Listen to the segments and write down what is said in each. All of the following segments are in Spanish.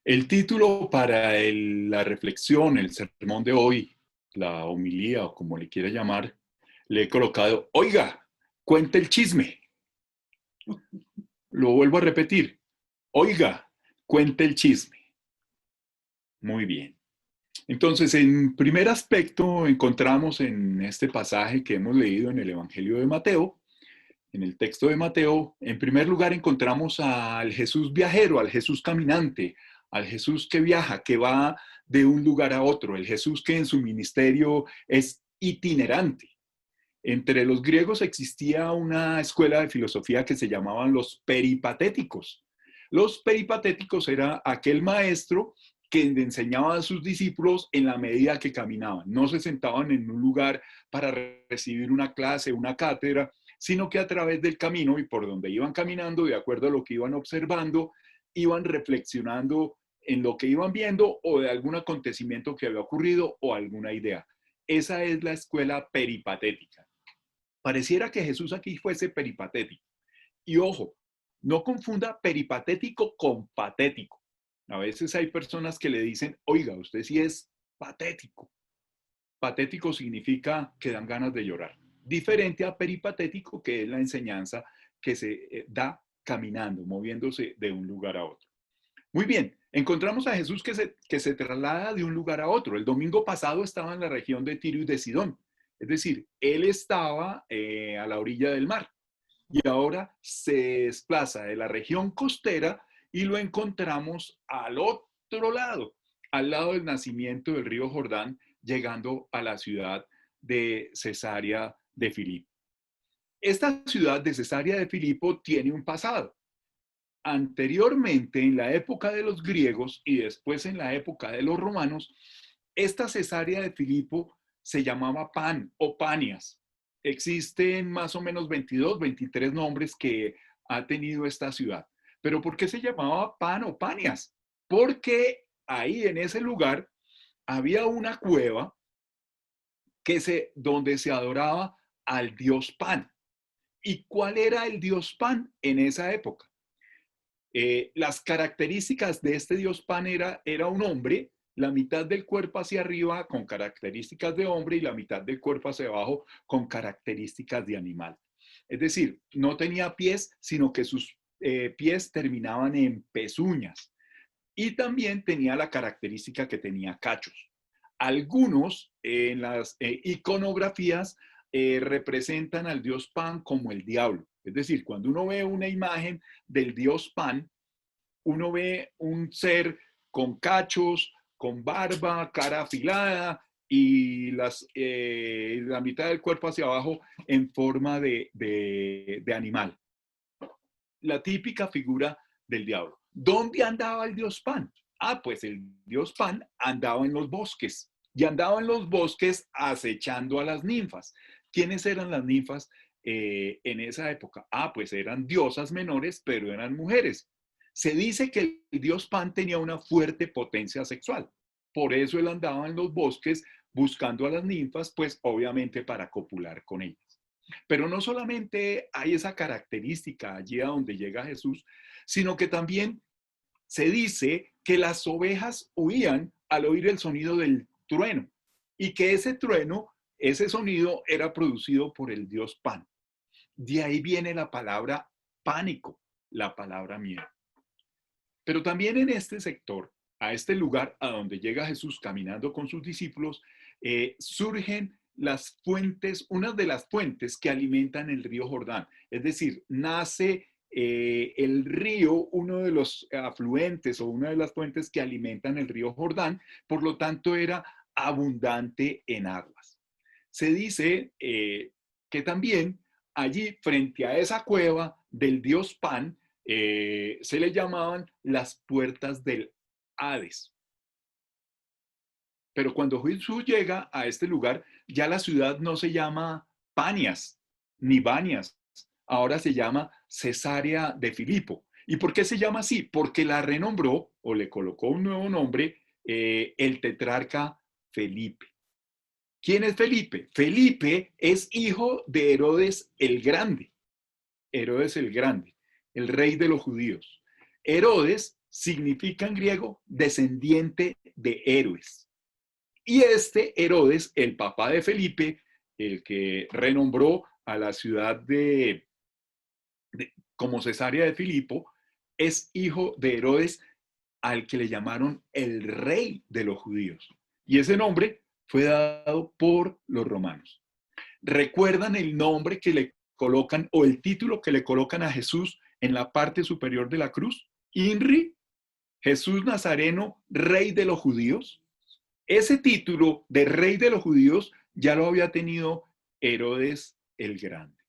El título para la reflexión, el sermón de hoy, la homilía o como le quiera llamar, le he colocado, oiga, cuente el chisme. Lo vuelvo a repetir, oiga, cuente el chisme. Muy bien. Entonces, en primer aspecto, encontramos en este pasaje que hemos leído en el Evangelio de Mateo, en el texto de Mateo, en primer lugar encontramos al Jesús viajero, al Jesús caminante, al Jesús que viaja, que va de un lugar a otro, el Jesús que en su ministerio es itinerante. Entre los griegos existía una escuela de filosofía que se llamaban los peripatéticos. Los peripatéticos era aquel maestro que enseñaba a sus discípulos en la medida que caminaban. No se sentaban en un lugar para recibir una clase, una cátedra, sino que a través del camino y por donde iban caminando, de acuerdo a lo que iban observando, iban reflexionando en lo que iban viendo o de algún acontecimiento que había ocurrido o alguna idea. Esa es la escuela peripatética. Pareciera que Jesús aquí fuese peripatético. Y ojo, no confunda peripatético con patético. A veces hay personas que le dicen, oiga, usted sí es patético. Patético significa que dan ganas de llorar. Diferente a peripatético, que es la enseñanza que se da caminando, moviéndose de un lugar a otro. Muy bien, encontramos a Jesús que se traslada de un lugar a otro. El domingo pasado estaba en la región de Tiro y de Sidón. Es decir, él estaba a la orilla del mar y ahora se desplaza de la región costera y lo encontramos al otro lado, al lado del nacimiento del río Jordán, llegando a la ciudad de Cesarea de Filipo. Esta ciudad de Cesarea de Filipo tiene un pasado. Anteriormente, en la época de los griegos y después en la época de los romanos, esta Cesarea de Filipo se llamaba Pan o Panias. Existen más o menos 22, 23 nombres que ha tenido esta ciudad. ¿Pero por qué se llamaba Pan o Panias? Porque ahí en ese lugar había una cueva donde se adoraba al dios Pan. ¿Y cuál era el dios Pan en esa época? Las características de este dios Pan era un hombre, la mitad del cuerpo hacia arriba con características de hombre y la mitad del cuerpo hacia abajo con características de animal. Es decir, no tenía pies, sino que sus pies terminaban en pezuñas. Y también tenía la característica que tenía cachos. Algunos en las iconografías representan al dios Pan como el diablo. Es decir, cuando uno ve una imagen del dios Pan, uno ve un ser con cachos, con barba, cara afilada y la mitad del cuerpo hacia abajo en forma de animal. La típica figura del diablo. ¿Dónde andaba el dios Pan? Ah, pues el dios Pan andaba en los bosques y andaba en los bosques acechando a las ninfas. ¿Quiénes eran las ninfas en esa época? Ah, pues eran diosas menores, pero eran mujeres. Se dice que el dios Pan tenía una fuerte potencia sexual. Por eso él andaba en los bosques buscando a las ninfas, pues obviamente para copular con ellas. Pero no solamente hay esa característica allí a donde llega Jesús, sino que también se dice que las ovejas huían al oír el sonido del trueno y que ese trueno, ese sonido era producido por el dios Pan. De ahí viene la palabra pánico, la palabra miedo. Pero también en este sector, a este lugar a donde llega Jesús caminando con sus discípulos, surgen las fuentes, una de las fuentes que alimentan el río Jordán. Es decir, nace el río, uno de los afluentes o una de las fuentes que alimentan el río Jordán, por lo tanto era abundante en aguas. Se dice que también allí, frente a esa cueva del dios Pan, se le llamaban las puertas del Hades. Pero cuando Jesús llega a este lugar, ya la ciudad no se llama Panias ni Banias, ahora se llama Cesarea de Filipo. ¿Y por qué se llama así? Porque la renombró o le colocó un nuevo nombre el tetrarca Felipe. ¿Quién es Felipe? Felipe es hijo de Herodes el Grande. Herodes el Grande, el rey de los judíos. Herodes significa en griego descendiente de héroes. Y este Herodes, el papá de Felipe, el que renombró a la ciudad como Cesarea de Filipo, es hijo de Herodes al que le llamaron el rey de los judíos. Y ese nombre fue dado por los romanos. ¿Recuerdan el nombre que le colocan o el título que le colocan a Jesús en la parte superior de la cruz? INRI, Jesús Nazareno, rey de los judíos. Ese título de rey de los judíos ya lo había tenido Herodes el Grande.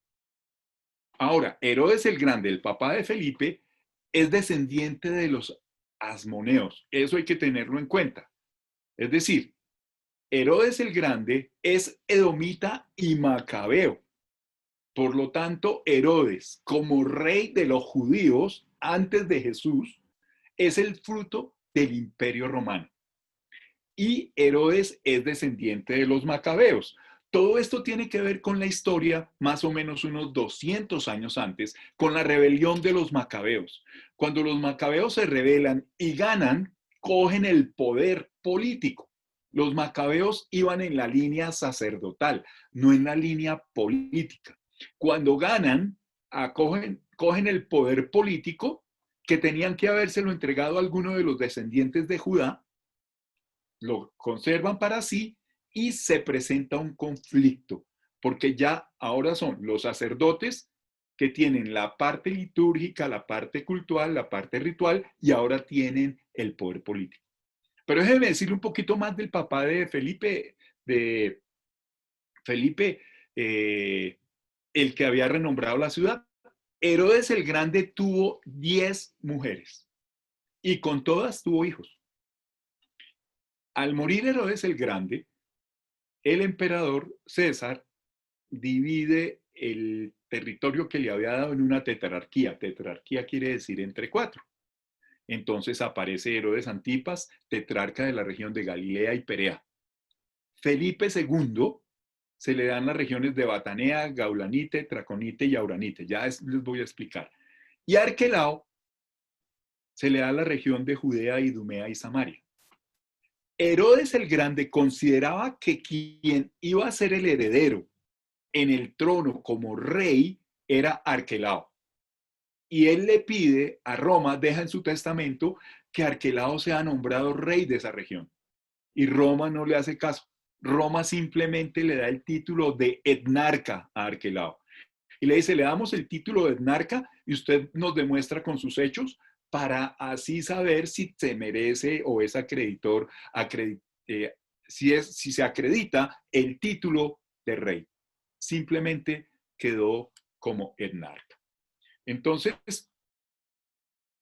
Ahora, Herodes el Grande, el papá de Felipe, es descendiente de los asmoneos. Eso hay que tenerlo en cuenta. Es decir, Herodes el Grande es edomita y macabeo. Por lo tanto, Herodes, como rey de los judíos antes de Jesús, es el fruto del imperio romano. Y Herodes es descendiente de los macabeos. Todo esto tiene que ver con la historia, más o menos unos 200 años antes, con la rebelión de los macabeos. Cuando los macabeos se rebelan y ganan, cogen el poder político. Los macabeos iban en la línea sacerdotal, no en la línea política. Cuando ganan, cogen el poder político que tenían que habérselo entregado a alguno de los descendientes de Judá, lo conservan para sí y se presenta un conflicto, porque ya ahora son los sacerdotes que tienen la parte litúrgica, la parte cultural, la parte ritual y ahora tienen el poder político. Pero déjeme decirle un poquito más del papá de Felipe, el que había renombrado la ciudad. Herodes el Grande tuvo 10 mujeres y con todas tuvo hijos. Al morir Herodes el Grande, el emperador César divide el territorio que le había dado en una tetrarquía. Tetrarquía quiere decir entre cuatro. Entonces aparece Herodes Antipas, tetrarca de la región de Galilea y Perea. Felipe II se le dan las regiones de Batanea, Gaulanite, Traconite y Auranite. Les voy a explicar. Y a Arquelao se le da la región de Judea, Idumea y Samaria. Herodes el Grande consideraba que quien iba a ser el heredero en el trono como rey era Arquelao. Y él le pide a Roma, deja en su testamento, que Arquelao sea nombrado rey de esa región. Y Roma no le hace caso. Roma simplemente le da el título de etnarca a Arquelao. Y le dice, le damos el título de etnarca y usted nos demuestra con sus hechos para así saber si se merece o es acreditor, si se acredita el título de rey. Simplemente quedó como etnarca. Entonces,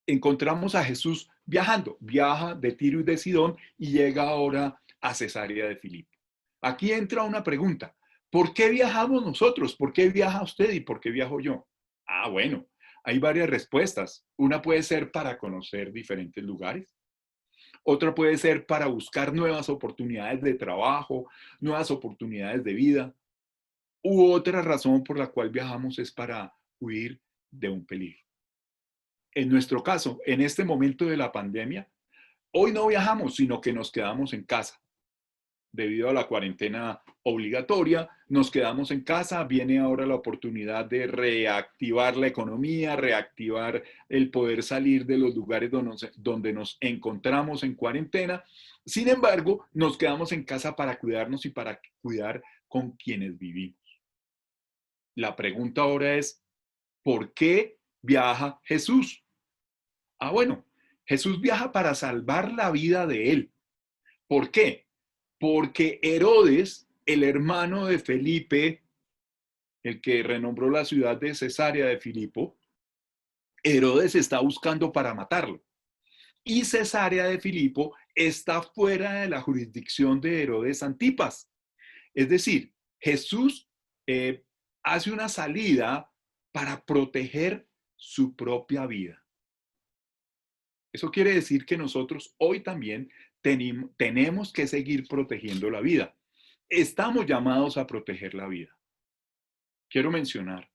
encontramos a Jesús viajando, viaja de Tiro y de Sidón y llega ahora a Cesarea de Filipo. Aquí entra una pregunta, ¿por qué viajamos nosotros? ¿Por qué viaja usted y por qué viajo yo? Ah, bueno, hay varias respuestas. Una puede ser para conocer diferentes lugares. Otra puede ser para buscar nuevas oportunidades de trabajo, nuevas oportunidades de vida. U otra razón por la cual viajamos es para huir de un peligro. En nuestro caso, en este momento de la pandemia, hoy no viajamos, sino que nos quedamos en casa. Debido a la cuarentena obligatoria, nos quedamos en casa. Viene ahora la oportunidad de reactivar la economía, reactivar el poder salir de los lugares donde nos encontramos en cuarentena. Sin embargo, nos quedamos en casa para cuidarnos y para cuidar con quienes vivimos. La pregunta ahora es, ¿por qué viaja Jesús? Ah, bueno, Jesús viaja para salvar la vida de él. ¿Por qué? Porque Herodes, el hermano de Felipe, el que renombró la ciudad de Cesarea de Filipo, Herodes está buscando para matarlo. Y Cesarea de Filipo está fuera de la jurisdicción de Herodes Antipas. Es decir, Jesús hace una salida para proteger su propia vida. Eso quiere decir que nosotros hoy también tenemos que seguir protegiendo la vida. Estamos llamados a proteger la vida. Quiero mencionar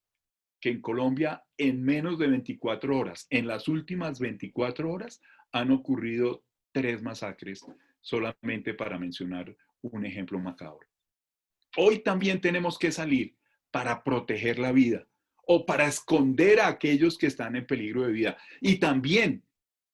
que en Colombia, en menos de 24 horas, en las últimas 24 horas, han ocurrido 3 masacres, solamente para mencionar un ejemplo macabro. Hoy también tenemos que salir para proteger la vida o para esconder a aquellos que están en peligro de vida. Y también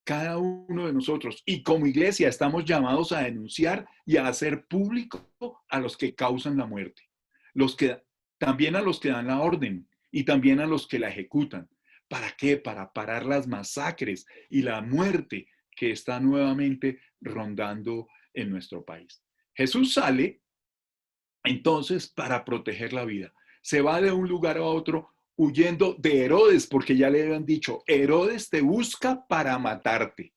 cada uno de nosotros y como iglesia estamos llamados a denunciar y a hacer público a los que causan la muerte, los que, también a los que dan la orden y también a los que la ejecutan. ¿Para qué? Para parar las masacres y la muerte que está nuevamente rondando en nuestro país. Jesús sale entonces para proteger la vida. Se va de un lugar a otro huyendo de Herodes, porque ya le habían dicho, Herodes te busca para matarte.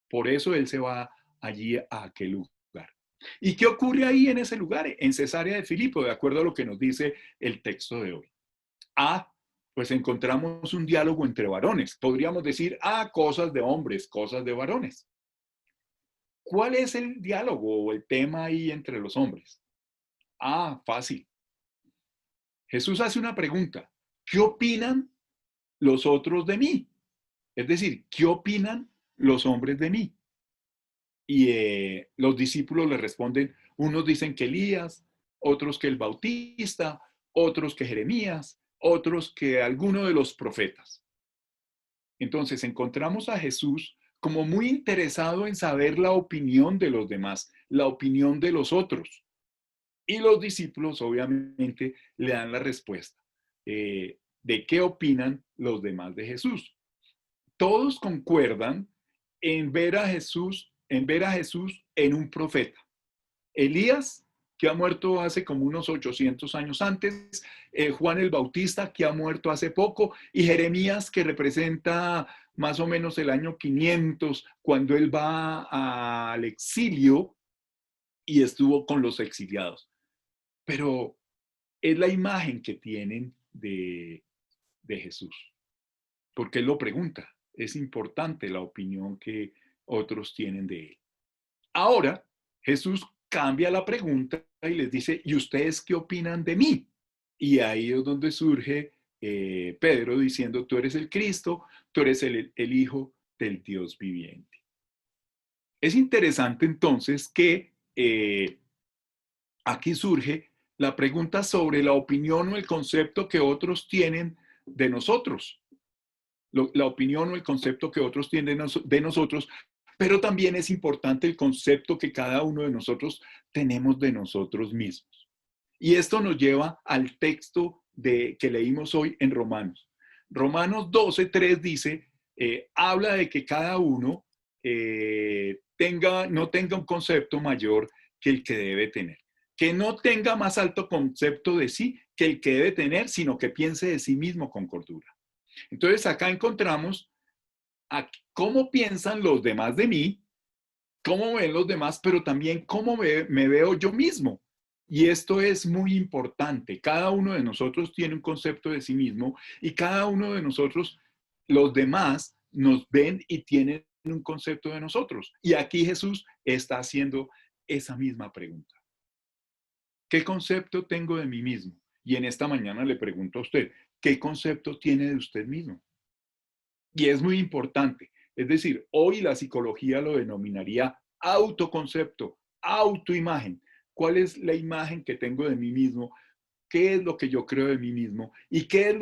Por eso él se va allí a aquel lugar. ¿Y qué ocurre ahí en ese lugar? En Cesarea de Filipo, de acuerdo a lo que nos dice el texto de hoy. Pues encontramos un diálogo entre varones. Podríamos decir, cosas de hombres, cosas de varones. ¿Cuál es el diálogo o el tema ahí entre los hombres? Fácil. Jesús hace una pregunta. ¿Qué opinan los otros de mí? Es decir, ¿qué opinan los hombres de mí? Y los discípulos le responden, unos dicen que Elías, otros que el Bautista, otros que Jeremías, otros que alguno de los profetas. Entonces encontramos a Jesús como muy interesado en saber la opinión de los demás, la opinión de los otros. Y los discípulos obviamente le dan la respuesta de qué opinan los demás de Jesús. Todos concuerdan en ver a Jesús en un profeta. Elías, que ha muerto hace como unos 800 años antes, Juan el Bautista, que ha muerto hace poco, y Jeremías, que representa más o menos el año 500, cuando él va al exilio y estuvo con los exiliados. Pero es la imagen que tienen de Jesús, porque él lo pregunta. Es importante la opinión que otros tienen de él. Ahora, Jesús cambia la pregunta y les dice, ¿y ustedes qué opinan de mí? Y ahí es donde surge Pedro diciendo, tú eres el Cristo, tú eres el Hijo del Dios viviente. Es interesante entonces que aquí surge la pregunta sobre la opinión o el concepto que otros tienen de nosotros. La opinión o el concepto que otros tienen de nosotros, pero también es importante el concepto que cada uno de nosotros tenemos de nosotros mismos. Y esto nos lleva al texto que leímos hoy en Romanos. Romanos 12:3 dice, habla de que cada uno no tenga un concepto mayor que el que debe tener. Que no tenga más alto concepto de sí que el que debe tener, sino que piense de sí mismo con cordura. Entonces acá encontramos cómo piensan los demás de mí, cómo ven los demás, pero también cómo me veo yo mismo. Y esto es muy importante. Cada uno de nosotros tiene un concepto de sí mismo y cada uno de nosotros, los demás, nos ven y tienen un concepto de nosotros. Y aquí Jesús está haciendo esa misma pregunta. ¿Qué concepto tengo de mí mismo? Y en esta mañana le pregunto a usted, ¿qué concepto tiene de usted mismo? Y es muy importante. Es decir, hoy la psicología lo denominaría autoconcepto, autoimagen. ¿Cuál es la imagen que tengo de mí mismo? ¿Qué es lo que yo creo de mí mismo? ¿Y qué es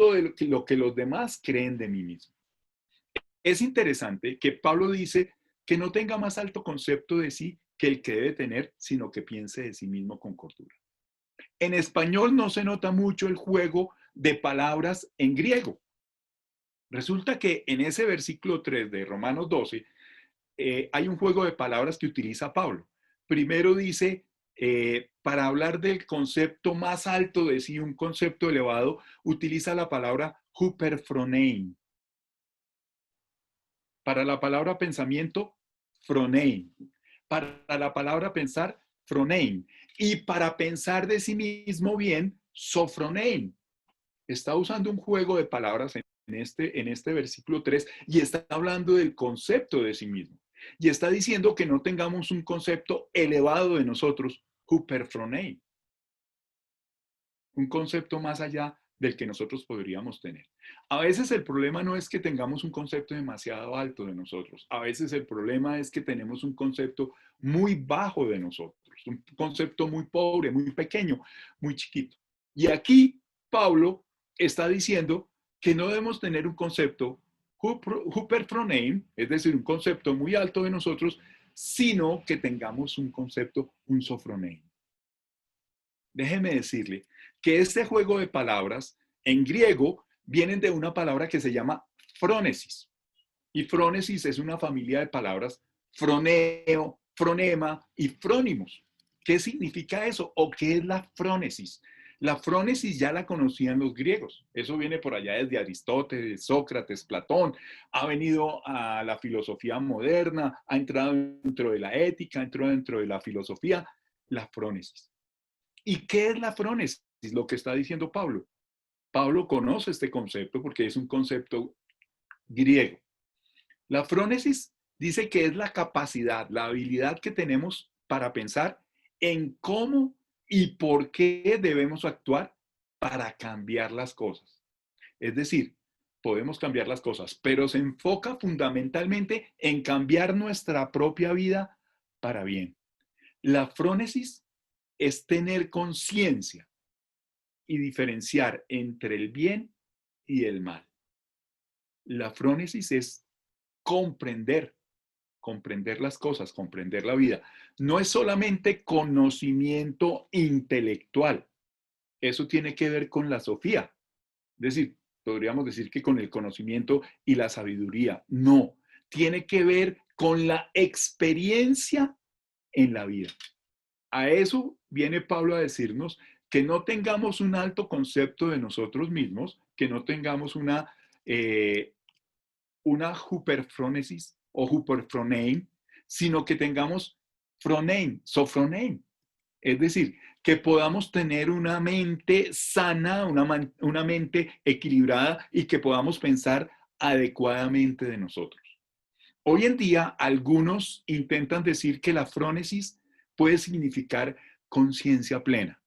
lo que los demás creen de mí mismo? Es interesante que Pablo dice que no tenga más alto concepto de sí que el que debe tener, sino que piense de sí mismo con cordura. En español no se nota mucho el juego de palabras en griego. Resulta que en ese versículo 3 de Romanos 12 hay un juego de palabras que utiliza Pablo. Primero dice, para hablar del concepto más alto de sí, un concepto elevado, utiliza la palabra huperphronein. Para la palabra pensamiento, phronein. Para la palabra pensar, phronein. Y para pensar de sí mismo bien, sophronein. Está usando un juego de palabras en este versículo 3 y está hablando del concepto de sí mismo. Y está diciendo que no tengamos un concepto elevado de nosotros, huperphronein. Un concepto más allá del que nosotros podríamos tener. A veces el problema no es que tengamos un concepto demasiado alto de nosotros. A veces el problema es que tenemos un concepto muy bajo de nosotros, un concepto muy pobre, muy pequeño, muy chiquito. Y aquí Pablo está diciendo que no debemos tener un concepto hyperfronein, es decir, un concepto muy alto de nosotros, sino que tengamos un concepto, un sofronein. Déjeme decirle que este juego de palabras en griego vienen de una palabra que se llama frónesis. Y frónesis es una familia de palabras froneo, fronema y frónimos. ¿Qué significa eso? ¿O qué es la frónesis? La frónesis ya la conocían los griegos. Eso viene por allá desde Aristóteles, Sócrates, Platón. Ha venido a la filosofía moderna, ha entrado dentro de la ética, entró dentro de la filosofía, la frónesis. ¿Y qué es la frónesis? Lo que está diciendo Pablo. Pablo conoce este concepto porque es un concepto griego. La frónesis dice que es la capacidad, la habilidad que tenemos para pensar en cómo y por qué debemos actuar para cambiar las cosas. Es decir, podemos cambiar las cosas, pero se enfoca fundamentalmente en cambiar nuestra propia vida para bien. La frónesis es tener conciencia y diferenciar entre el bien y el mal. La frónesis es comprender, comprender las cosas, comprender la vida. No es solamente conocimiento intelectual. Eso tiene que ver con la sofía. Es decir, podríamos decir que con el conocimiento y la sabiduría. No, tiene que ver con la experiencia en la vida. A eso viene Pablo a decirnos que no tengamos un alto concepto de nosotros mismos, que no tengamos una hyperfrónesis o hyperfronein, sino que tengamos fronein, sofronein. Es decir, que podamos tener una mente sana, una mente equilibrada y que podamos pensar adecuadamente de nosotros. Hoy en día, algunos intentan decir que la frónesis puede significar conciencia plena.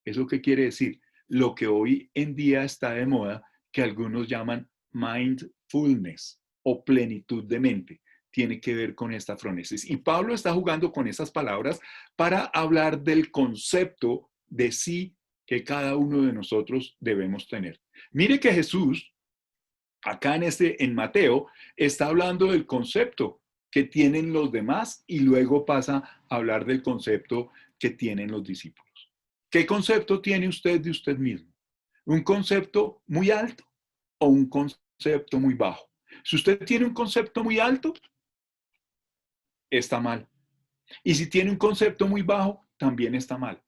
¿Eso qué quiere decir? Lo que hoy en día está de moda, que algunos llaman mindfulness o plenitud de mente. Tiene que ver con esta frónesis. Y Pablo está jugando con esas palabras para hablar del concepto de sí que cada uno de nosotros debemos tener. Mire que Jesús, acá en Mateo, está hablando del concepto que tienen los demás y luego pasa a hablar del concepto que tienen los discípulos. ¿Qué concepto tiene usted de usted mismo? ¿Un concepto muy alto o un concepto muy bajo? Si usted tiene un concepto muy alto, está mal. Y si tiene un concepto muy bajo, también está mal.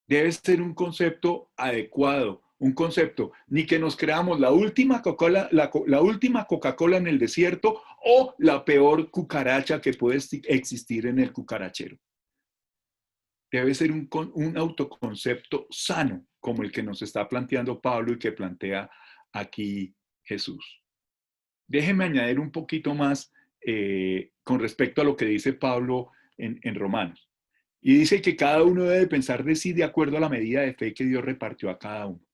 Debe ser un concepto adecuado, un concepto, ni que nos creamos la última Coca-Cola, la última Coca-Cola en el desierto o la peor cucaracha que puede existir en el cucarachero. Debe ser un autoconcepto sano, como el que nos está planteando Pablo y que plantea aquí Jesús. Déjenme añadir un poquito más con respecto a lo que dice Pablo en Romanos. Y dice que cada uno debe pensar de sí de acuerdo a la medida de fe que Dios repartió a cada uno.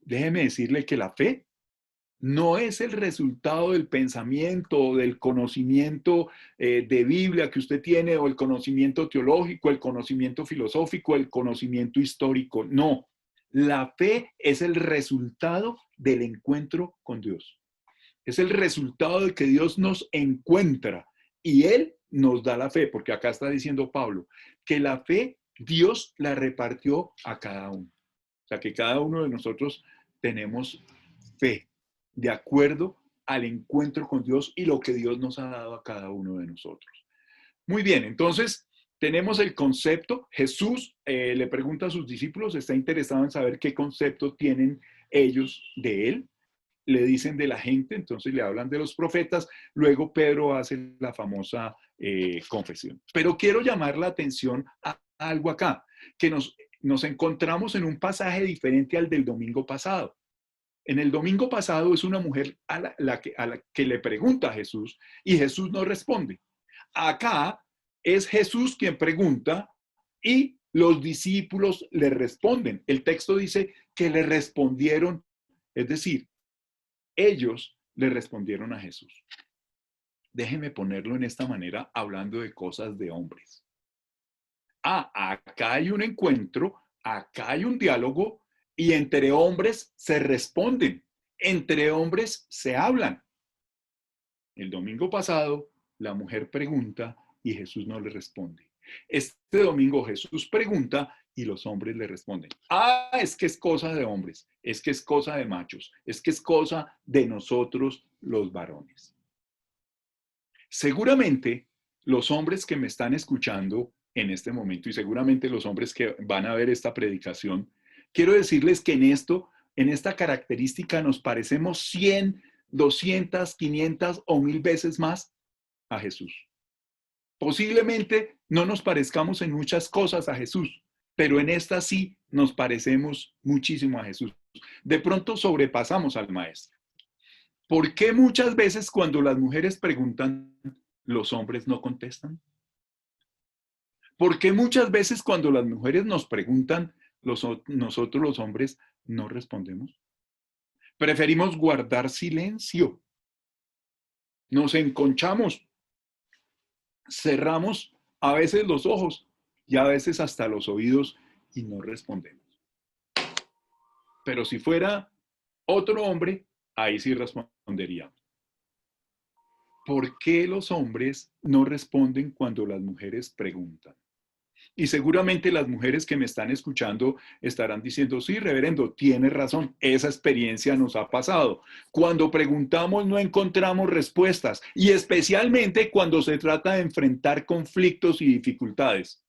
Déjeme decirle que la fe no es el resultado del pensamiento o del conocimiento de Biblia que usted tiene, o el conocimiento teológico, el conocimiento filosófico, el conocimiento histórico. No, la fe es el resultado del encuentro con Dios. Es el resultado de que Dios nos encuentra y Él nos da la fe, porque acá está diciendo Pablo, que la fe Dios la repartió a cada uno. O sea, que cada uno de nosotros tenemos fe de acuerdo al encuentro con Dios y lo que Dios nos ha dado a cada uno de nosotros. Muy bien, entonces tenemos el concepto. Jesús le pregunta a sus discípulos, está interesado en saber qué concepto tienen ellos de él. Le dicen de la gente, entonces le hablan de los profetas. Luego Pedro hace la famosa confesión. Pero quiero llamar la atención a algo acá, que nos encontramos en un pasaje diferente al del domingo pasado. En el domingo pasado es una mujer a la que le pregunta a Jesús y Jesús no responde. Acá es Jesús quien pregunta y los discípulos le responden. El texto dice que le respondieron, es decir, ellos le respondieron a Jesús. Déjeme ponerlo en esta manera, hablando de cosas de hombres. Acá hay un encuentro, acá hay un diálogo y entre hombres se responden, entre hombres se hablan. El domingo pasado, la mujer pregunta y Jesús no le responde. Este domingo Jesús pregunta y los hombres le responden. Es que es cosa de hombres, es que es cosa de machos, es que es cosa de nosotros los varones. Seguramente los hombres que me están escuchando en este momento y seguramente los hombres que van a ver esta predicación, quiero decirles que en esta característica nos parecemos 100, 200, 500 o 1000 veces más a Jesús. Posiblemente no nos parezcamos en muchas cosas a Jesús, pero en esta sí nos parecemos muchísimo a Jesús. De pronto sobrepasamos al Maestro. ¿Por qué muchas veces cuando las mujeres preguntan, los hombres no contestan? ¿Por qué muchas veces cuando las mujeres nos preguntan, nosotros los hombres no respondemos? Preferimos guardar silencio. Nos enconchamos, cerramos a veces los ojos y a veces hasta los oídos y no respondemos. Pero si fuera otro hombre, ahí sí responderíamos. ¿Por qué los hombres no responden cuando las mujeres preguntan? Y seguramente las mujeres que me están escuchando estarán diciendo, sí, reverendo, tiene razón, esa experiencia nos ha pasado. Cuando preguntamos no encontramos respuestas y especialmente cuando se trata de enfrentar conflictos y dificultades.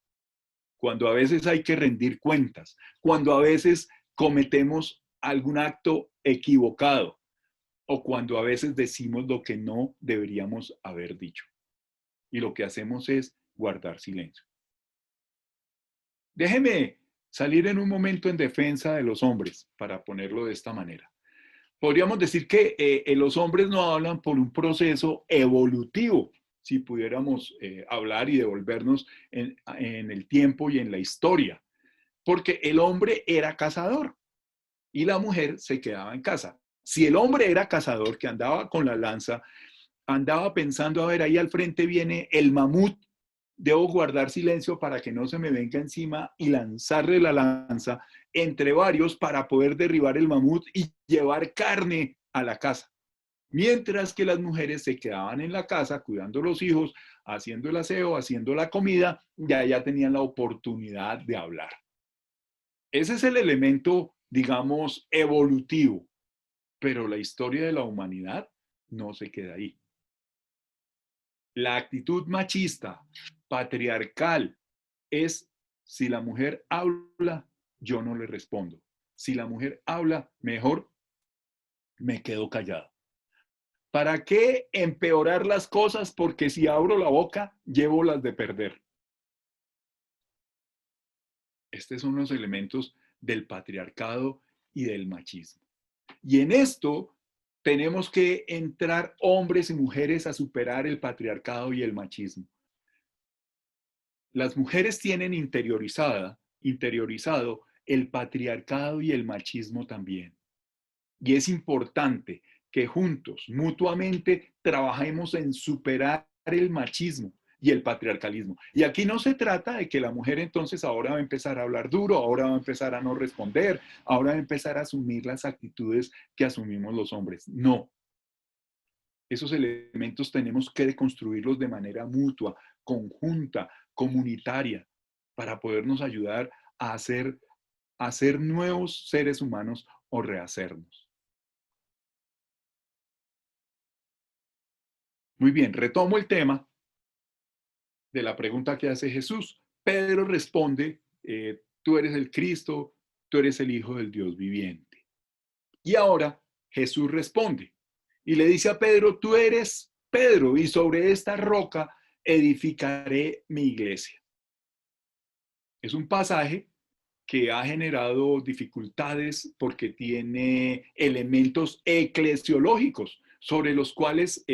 Cuando a veces hay que rendir cuentas, cuando a veces cometemos algún acto equivocado o cuando a veces decimos lo que no deberíamos haber dicho. Y lo que hacemos es guardar silencio. Déjeme salir en un momento en defensa de los hombres, para ponerlo de esta manera. Podríamos decir que los hombres no hablan por un proceso evolutivo, si pudiéramos hablar y devolvernos en el tiempo y en la historia, porque el hombre era cazador y la mujer se quedaba en casa. Si el hombre era cazador que andaba con la lanza, andaba pensando, a ver, ahí al frente viene el mamut, debo guardar silencio para que no se me venga encima y lanzarle la lanza entre varios para poder derribar el mamut y llevar carne a la casa. Mientras que las mujeres se quedaban en la casa cuidando los hijos, haciendo el aseo, haciendo la comida, ya tenían la oportunidad de hablar. Ese es el elemento, digamos, evolutivo, pero la historia de la humanidad no se queda ahí. La actitud machista, patriarcal, es si la mujer habla, yo no le respondo. Si la mujer habla, mejor me quedo callado. ¿Para qué empeorar las cosas? Porque si abro la boca, llevo las de perder. Estos son los elementos del patriarcado y del machismo. Y en esto tenemos que entrar hombres y mujeres a superar el patriarcado y el machismo. Las mujeres tienen interiorizado el patriarcado y el machismo también. Y es importante que juntos, mutuamente, trabajemos en superar el machismo y el patriarcalismo. Y aquí no se trata de que la mujer entonces ahora va a empezar a hablar duro, ahora va a empezar a no responder, ahora va a empezar a asumir las actitudes que asumimos los hombres. No. Esos elementos tenemos que deconstruirlos de manera mutua, conjunta, comunitaria, para podernos ayudar a ser nuevos seres humanos o rehacernos. Muy bien, retomo el tema de la pregunta que hace Jesús. Pedro responde, tú eres el Cristo, tú eres el Hijo del Dios viviente. Y ahora Jesús responde y le dice a Pedro, tú eres Pedro y sobre esta roca edificaré mi iglesia. Es un pasaje que ha generado dificultades porque tiene elementos eclesiológicos sobre los cuales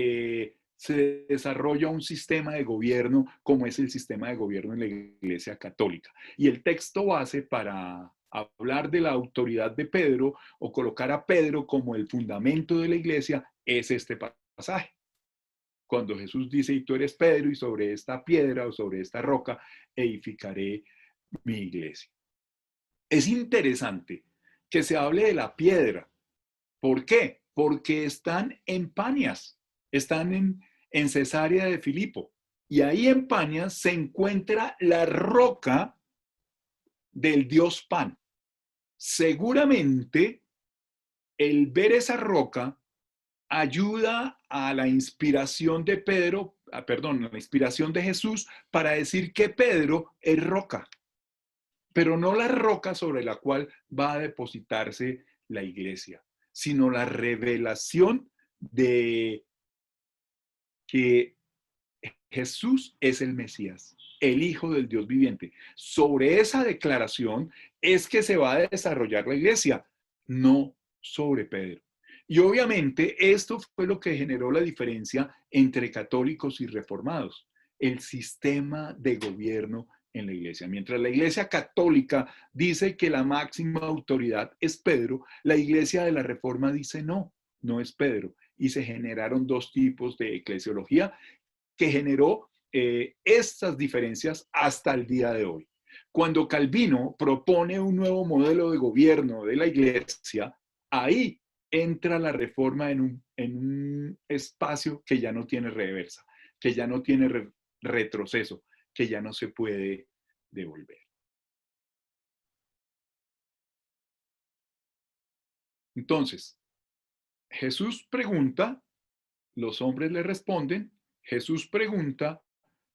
se desarrolla un sistema de gobierno como es el sistema de gobierno en la Iglesia Católica. Y el texto base para Hablar de la autoridad de Pedro o colocar a Pedro como el fundamento de la iglesia es este pasaje. Cuando Jesús dice, y tú eres Pedro, y sobre esta piedra o sobre esta roca edificaré mi iglesia. Es interesante que se hable de la piedra. ¿Por qué? Porque están en Panias, están en Cesarea de Filipo. Y ahí en Panias se encuentra la roca del dios Pan. Seguramente el ver esa roca ayuda a la inspiración de Pedro, perdón, a la inspiración de Jesús para decir que Pedro es roca, pero no la roca sobre la cual va a depositarse la iglesia, sino la revelación de que Jesús es el Mesías, el Hijo del Dios viviente. Sobre esa declaración es que se va a desarrollar la iglesia, no sobre Pedro. Y obviamente esto fue lo que generó la diferencia entre católicos y reformados, el sistema de gobierno en la iglesia. Mientras la iglesia católica dice que la máxima autoridad es Pedro, la iglesia de la reforma dice no, no es Pedro. Y se generaron dos tipos de eclesiología que generó estas diferencias hasta el día de hoy. Cuando Calvino propone un nuevo modelo de gobierno de la iglesia, ahí entra la reforma en un espacio que ya no tiene reversa, que ya no tiene retroceso, que ya no se puede devolver. Entonces, Jesús pregunta, los hombres le responden, Jesús pregunta,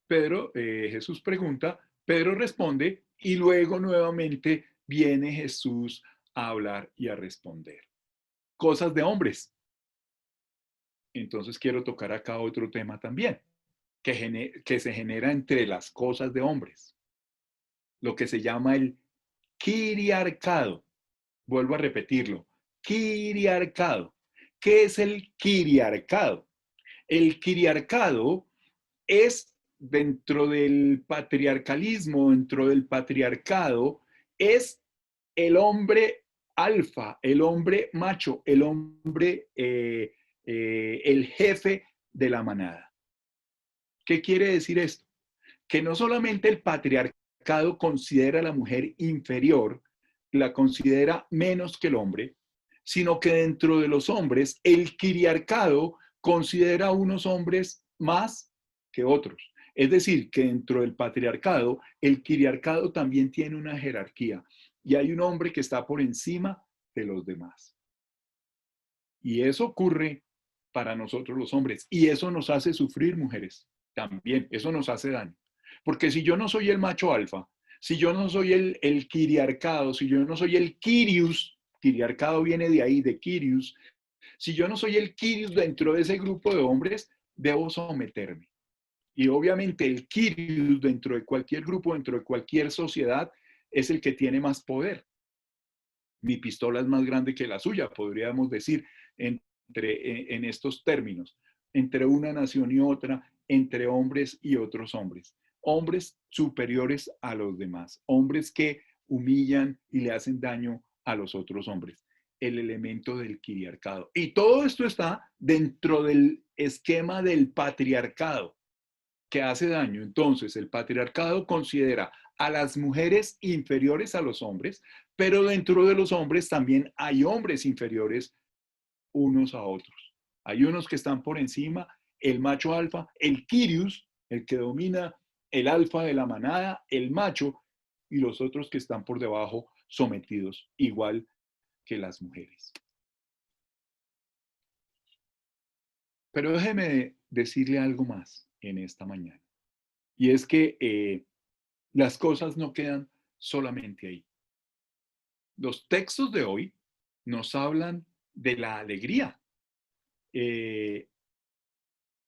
Jesús pregunta, Pedro responde y luego nuevamente viene Jesús a hablar y a responder. Cosas de hombres. Entonces quiero tocar acá otro tema también, que se genera entre las cosas de hombres, lo que se llama el quiriarcado. Vuelvo a repetirlo, quiriarcado. ¿Qué es el quiriarcado? El quiriarcado es dentro del patriarcalismo, dentro del patriarcado, es el hombre alfa, el hombre macho, el hombre, el jefe de la manada. ¿Qué quiere decir esto? Que no solamente el patriarcado considera a la mujer inferior, la considera menos que el hombre, sino que dentro de los hombres, el quiriarcado considera a unos hombres más que otros. Es decir, que dentro del patriarcado, el quiriarcado también tiene una jerarquía y hay un hombre que está por encima de los demás. Y eso ocurre para nosotros los hombres y eso nos hace sufrir, mujeres, también, eso nos hace daño. Porque si yo no soy el macho alfa, si yo no soy el quiriarcado, si yo no soy el Kyrios, quiriarcado viene de ahí, de Kyrios, si yo no soy el Kyrios dentro de ese grupo de hombres, debo someterme. Y obviamente el Kyrios dentro de cualquier grupo, dentro de cualquier sociedad, es el que tiene más poder. Mi pistola es más grande que la suya, podríamos decir, en estos términos, entre una nación y otra, entre hombres y otros hombres. Hombres superiores a los demás, hombres que humillan y le hacen daño a los otros hombres. El elemento del quiriarcado. Y todo esto está dentro del esquema del patriarcado que hace daño. Entonces, el patriarcado considera a las mujeres inferiores a los hombres, pero dentro de los hombres también hay hombres inferiores unos a otros. Hay unos que están por encima, el macho alfa, el Kyrios, el que domina el alfa de la manada, el macho, y los otros que están por debajo sometidos, igual que las mujeres. Pero déjeme decirle algo más en esta mañana. Y es que las cosas no quedan solamente ahí. Los textos de hoy nos hablan de la alegría.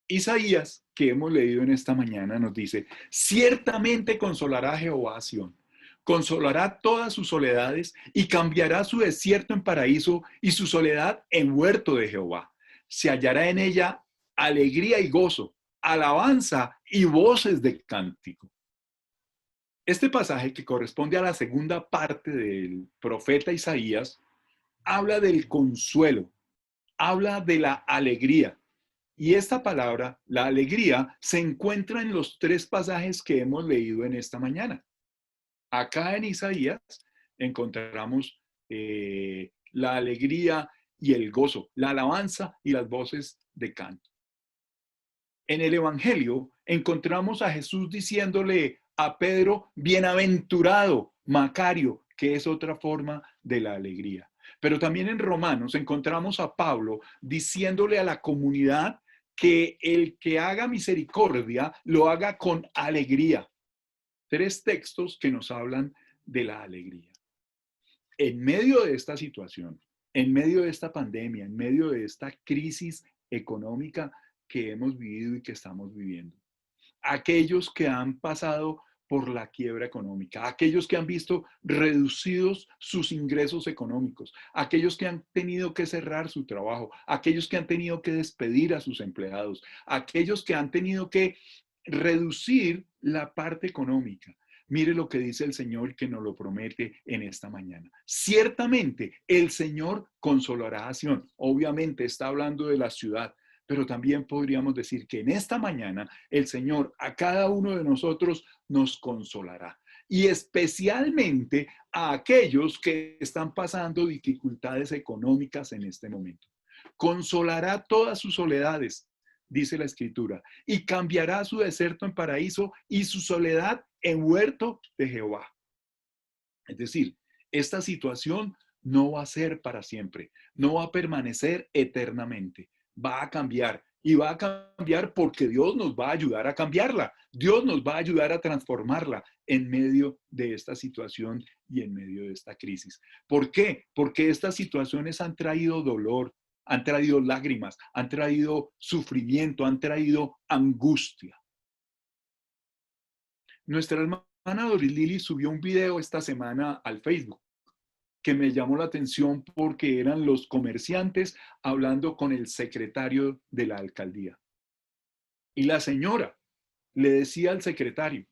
Isaías, que hemos leído en esta mañana, nos dice, ciertamente consolará a Jehová a Sión, consolará todas sus soledades y cambiará su desierto en paraíso y su soledad en huerto de Jehová. Se hallará en ella alegría y gozo, alabanza y voces de cántico. Este pasaje, que corresponde a la segunda parte del profeta Isaías, habla del consuelo, habla de la alegría. Y esta palabra, la alegría, se encuentra en los tres pasajes que hemos leído en esta mañana. Acá en Isaías encontramos la alegría y el gozo, la alabanza y las voces de canto. En el Evangelio encontramos a Jesús diciéndole a Pedro, bienaventurado, Macario, que es otra forma de la alegría. Pero también en Romanos encontramos a Pablo diciéndole a la comunidad que el que haga misericordia lo haga con alegría. Tres textos que nos hablan de la alegría. En medio de esta situación, en medio de esta pandemia, en medio de esta crisis económica que hemos vivido y que estamos viviendo, aquellos que han pasado por la quiebra económica, aquellos que han visto reducidos sus ingresos económicos, aquellos que han tenido que cerrar su trabajo, aquellos que han tenido que despedir a sus empleados, aquellos que han tenido que reducir la parte económica. Mire lo que dice el Señor, que nos lo promete en esta mañana. Ciertamente el Señor consolará a Sión. Obviamente está hablando de la ciudad, pero también podríamos decir que en esta mañana el Señor a cada uno de nosotros nos consolará. Y especialmente a aquellos que están pasando dificultades económicas en este momento. Consolará todas sus soledades, dice la Escritura, y cambiará su desierto en paraíso y su soledad en huerto de Jehová. Es decir, esta situación no va a ser para siempre, no va a permanecer eternamente, va a cambiar. Y va a cambiar porque Dios nos va a ayudar a cambiarla. Dios nos va a ayudar a transformarla en medio de esta situación y en medio de esta crisis. ¿Por qué? Porque estas situaciones han traído dolor, han traído lágrimas, han traído sufrimiento, han traído angustia. Nuestra hermana Doris Lili subió un video esta semana al Facebook que me llamó la atención porque eran los comerciantes hablando con el secretario de la alcaldía. Y la señora le decía al secretario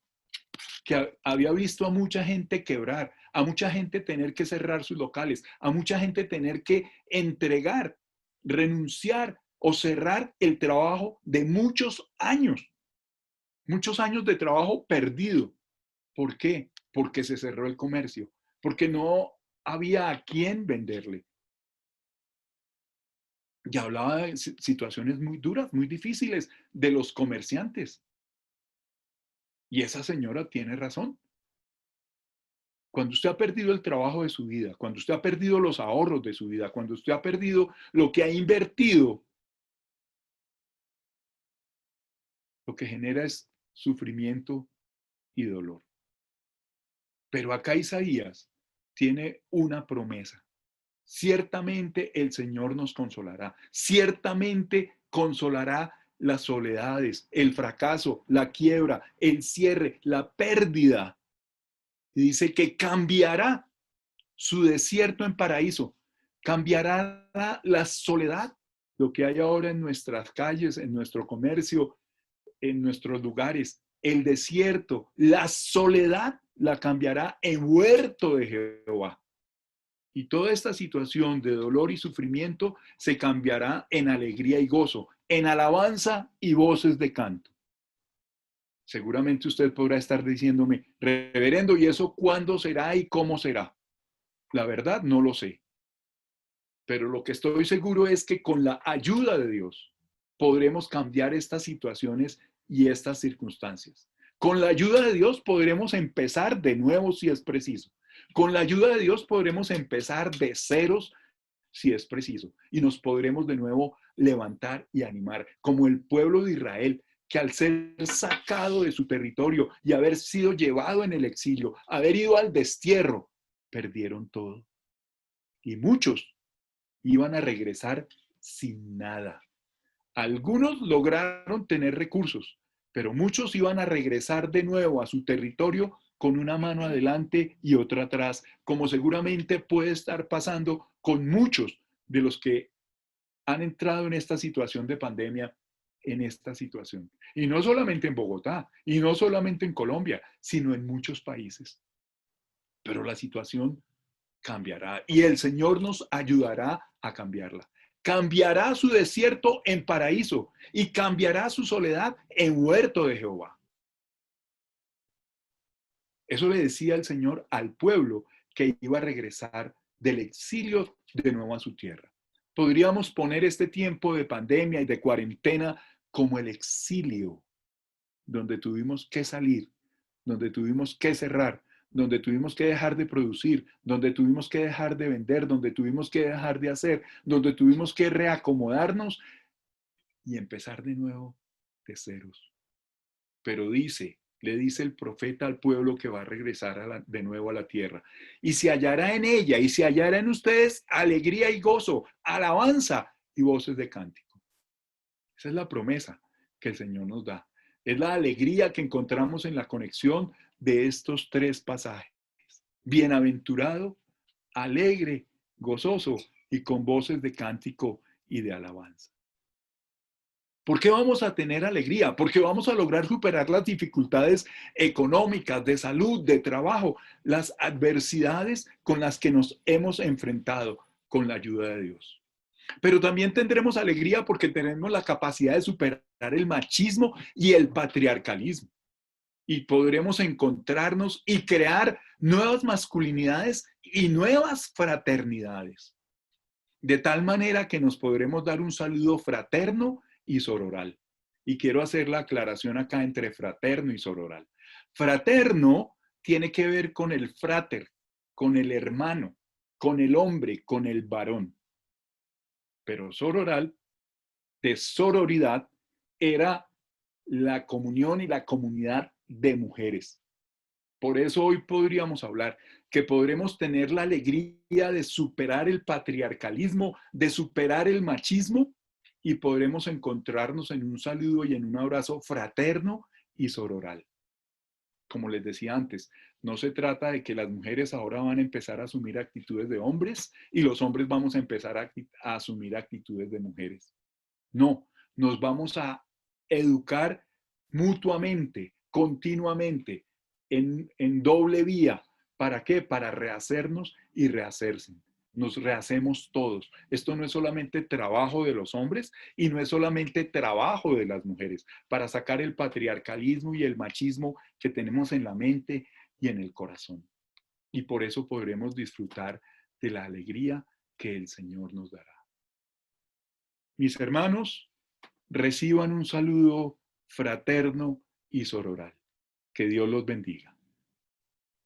que había visto a mucha gente quebrar, a mucha gente tener que cerrar sus locales, a mucha gente tener que entregar, renunciar o cerrar el trabajo de muchos años de trabajo perdido. ¿Por qué? Porque se cerró el comercio, porque no había a quién venderle. Y hablaba de situaciones muy duras, muy difíciles de los comerciantes. Y esa señora tiene razón. Cuando usted ha perdido el trabajo de su vida, cuando usted ha perdido los ahorros de su vida, cuando usted ha perdido lo que ha invertido, lo que genera es sufrimiento y dolor. Pero acá Isaías tiene una promesa. Ciertamente el Señor nos consolará. Ciertamente consolará las soledades, el fracaso, la quiebra, el cierre, la pérdida. Y dice que cambiará su desierto en paraíso, cambiará la soledad, lo que hay ahora en nuestras calles, en nuestro comercio, en nuestros lugares, el desierto, la soledad la cambiará en huerto de Jehová. Y toda esta situación de dolor y sufrimiento se cambiará en alegría y gozo, en alabanza y voces de canto. Seguramente usted podrá estar diciéndome, reverendo, ¿y eso cuándo será y cómo será? La verdad no lo sé. Pero lo que estoy seguro es que con la ayuda de Dios podremos cambiar estas situaciones y estas circunstancias. Con la ayuda de Dios podremos empezar de nuevo si es preciso. Con la ayuda de Dios podremos empezar de ceros si es preciso. Y nos podremos de nuevo levantar y animar, como el pueblo de Israel, que al ser sacado de su territorio y haber sido llevado en el exilio, haber ido al destierro, perdieron todo. Y muchos iban a regresar sin nada. Algunos lograron tener recursos, pero muchos iban a regresar de nuevo a su territorio con una mano adelante y otra atrás, como seguramente puede estar pasando con muchos de los que han entrado en esta situación de pandemia en esta situación. Y no solamente en Bogotá, y no solamente en Colombia, sino en muchos países. Pero la situación cambiará y el Señor nos ayudará a cambiarla. Cambiará su desierto en paraíso y cambiará su soledad en huerto de Jehová. Eso le decía el Señor al pueblo que iba a regresar del exilio de nuevo a su tierra. Podríamos poner este tiempo de pandemia y de cuarentena como el exilio, donde tuvimos que salir, donde tuvimos que cerrar, donde tuvimos que dejar de producir, donde tuvimos que dejar de vender, donde tuvimos que dejar de hacer, donde tuvimos que reacomodarnos y empezar de nuevo de ceros. Pero le dice el profeta al pueblo que va a regresar de nuevo a la tierra. Y se hallará en ella, y se hallará en ustedes alegría y gozo, alabanza y voces de cántico. Esa es la promesa que el Señor nos da. Es la alegría que encontramos en la conexión de estos tres pasajes. Bienaventurado, alegre, gozoso y con voces de cántico y de alabanza. ¿Por qué vamos a tener alegría? Porque vamos a lograr superar las dificultades económicas, de salud, de trabajo, las adversidades con las que nos hemos enfrentado con la ayuda de Dios. Pero también tendremos alegría porque tenemos la capacidad de superar el machismo y el patriarcalismo. Y podremos encontrarnos y crear nuevas masculinidades y nuevas fraternidades. De tal manera que nos podremos dar un saludo fraterno y sororal. Y quiero hacer la aclaración acá entre fraterno y sororal. Fraterno tiene que ver con el frater, con el hermano, con el hombre, con el varón. Pero sororal, de sororidad, era la comunión y la comunidad de mujeres. Por eso hoy podríamos hablar que podremos tener la alegría de superar el patriarcalismo, de superar el machismo y podremos encontrarnos en un saludo y en un abrazo fraterno y sororal. Como les decía antes, no se trata de que las mujeres ahora van a empezar a asumir actitudes de hombres y los hombres vamos a empezar a asumir actitudes de mujeres. No, nos vamos a educar mutuamente, continuamente, en doble vía. ¿Para qué? Para rehacernos y rehacerse. Nos rehacemos todos. Esto no es solamente trabajo de los hombres y no es solamente trabajo de las mujeres para sacar el patriarcalismo y el machismo que tenemos en la mente y en el corazón. Y por eso podremos disfrutar de la alegría que el Señor nos dará. Mis hermanos, reciban un saludo fraterno y sororal. Que Dios los bendiga.